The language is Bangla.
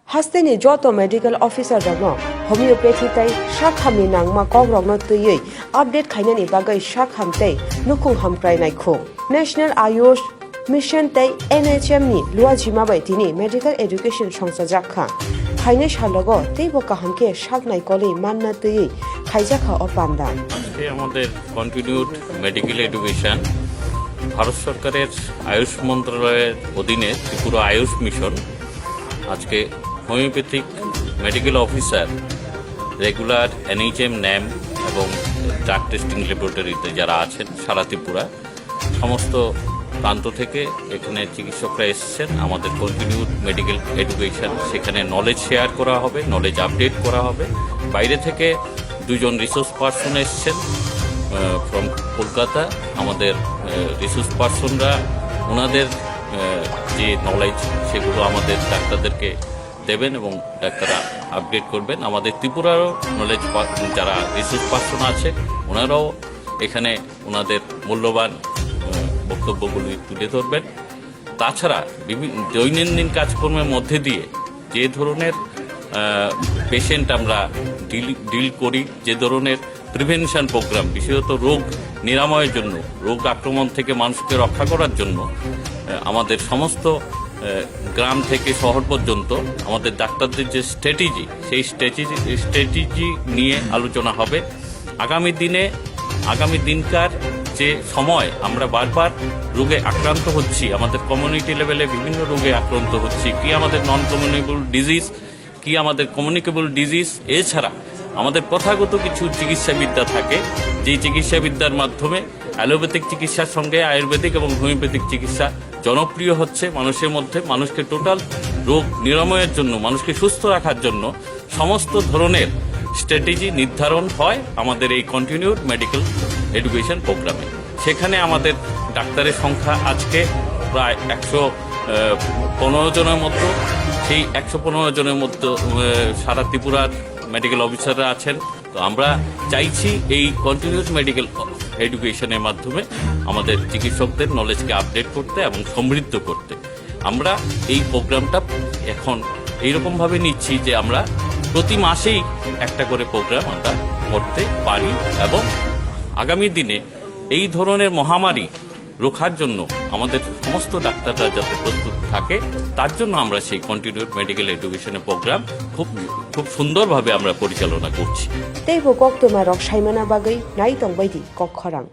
Hasteni joto medical officer ramo homeopathy tai shakhamni nangma kogrogno tuyei update khainani bagai shakhamtei nukung hamkrai nai khung National Ayush Mission tai NHM ni luajima bai tini medical education songsajakha khaine shalogo teibo kahamke shaknai kole manna tuyei khaijakha opandan আমাদের কন্টিনিউড মেডিকেল এডুকেশন ভারত সরকারের আয়ুষ মন্ত্রণালয়ের অধীনে ত্রিপুরা আয়ুষ মিশন আজকে homeopathic medical officer regular NHM NAM এবং ড্রাগ টেস্টিং ল্যাবরেটরিতে যারা আছেন সারা ত্রিপুরা সমস্ত প্রান্ত থেকে এখানে চিকিৎসকরা এসেছেন আমাদের কন্টিনিউড মেডিকেল এডুকেশন সেখানে নলেজ শেয়ার করা হবে নলেজ আপডেট করা হবে বাইরে থেকে দুজন রিসোর্স পার্সন এসেছেন ফ্রম কলকাতা আমাদের রিসোর্স পার্সনরা ওনাদের যে নলেজ সেগুলো আমাদের ডাক্তারদেরকে দেবেন এবং ডাক্তাররা আপডেট করবেন আমাদের ত্রিপুরারও নলেজ যারা রিসোর্স পার্সন আছে ওনারাও এখানে ওনাদের মূল্যবান বক্তব্যগুলি তুলে ধরবেন তাছাড়া দৈনন্দিন কাজকর্মের মধ্যে দিয়ে যে ধরনের পেশেন্ট আমরা ডিল করি যে ধরনের প্রিভেনশন প্রোগ্রাম বিশেষত রোগ নিরাময়ের জন্য রোগ আক্রমণ থেকে মানুষকে রক্ষা করার জন্য আমাদের সমস্ত গ্রাম থেকে শহর পর্যন্ত আমাদের ডাক্তারদের যে স্ট্র্যাটেজি সেই স্ট্র্যাটেজি নিয়ে আলোচনা হবে আগামী দিনকার যে সময় আমরা বারবার রোগে আক্রান্ত হচ্ছি আমাদের কমিউনিটি লেভেলে বিভিন্ন রোগে আক্রান্ত হচ্ছি কি আমাদের নন কমিউনিকেবল ডিজিজ কি আমাদের কমিউনিকেবল ডিজিজ এছাড়া আমাদের প্রথাগত কিছু চিকিৎসাবিদ্যা থাকে যেই চিকিৎসাবিদ্যার মাধ্যমে অ্যালোপ্যাথিক চিকিৎসার সঙ্গে আয়ুর্বেদিক এবং হোমিওপ্যাথিক চিকিৎসা জনপ্রিয় হচ্ছে মানুষের মধ্যে মানুষকে টোটাল রোগ নিরাময়ের জন্য মানুষকে সুস্থ রাখার জন্য সমস্ত ধরনের স্ট্র্যাটেজি নির্ধারণ হয় আমাদের এই কন্টিনিউড মেডিকেল এডুকেশন প্রোগ্রামে সেখানে আমাদের ডাক্তারের সংখ্যা আজকে প্রায় 115 জনের মতো সেই 115 জনের মধ্যে সারা ত্রিপুরার মেডিকেল অফিসাররা আছেন তো আমরা চাইছি এই কন্টিনিউয়াস মেডিকেল এডুকেশনের মাধ্যমে আমাদের চিকিৎসকদের নলেজকে আপডেট করতে এবং সমৃদ্ধ করতে আমরা এই প্রোগ্রামটা এখন এইরকমভাবে নিচ্ছি যে আমরা প্রতি মাসেই একটা করে প্রোগ্রাম আমরা করতে পারি এবং আগামী দিনে এই ধরনের মহামারী রোখার জন্য আমাদের সমস্ত ডাক্তাররা যাতে প্রস্তুত থাকে তার জন্য আমরা সেই কন্টিনিউড মেডিকেল এডুকেশনের প্রোগ্রাম খুব সুন্দরভাবে আমরা পরিচালনা করছি teibo koktoma rok saimana bagai nai tongbaidi kokkhorang